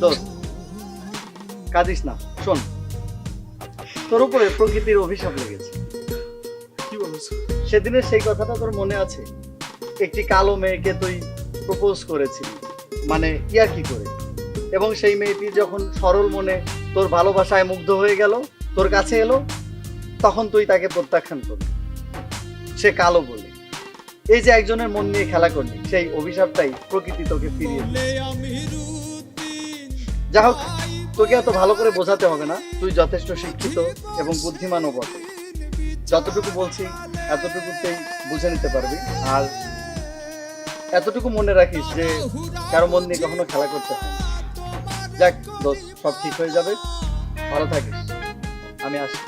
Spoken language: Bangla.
দোস্ত কাঁদিস না, শোন, তোর উপরে প্রকৃতির অভিশাপ লেগেছে। কি বলছ? সেদিনের সেই কথাটা তোর মনে আছে? একটি কালো মেয়েকে তুই প্রপোজ করেছিলি, মানে ইয়ার্কি করে, এবং সেই মেয়েটি যখন সরল মনে তোর ভালোবাসায় মুগ্ধ হয়ে গেল, তোর কাছে এলো, তখন তুই তাকে প্রত্যাখ্যান করলি সে কালো বলে। এই যে একজনের মন নিয়ে খেলা করলি, সেই অভিশাপটাই প্রকৃতি তোকে ফিরিয়ে দিল। যা হোক, তোকে এত ভালো করে বোঝাতে হবে না, তুই যথেষ্ট শিক্ষিত এবং বুদ্ধিমানও বটে। যতটুকু বলছি এতটুকুতেই বুঝে নিতে পারবি। আর এতটুকু মনে রাখিস যে কারো মন নিয়ে কখনো খেলা করতে হয় না। যাক দোস্ত, সব ঠিক হয়ে যাবে, ভালো থাকিস, আমি আসি।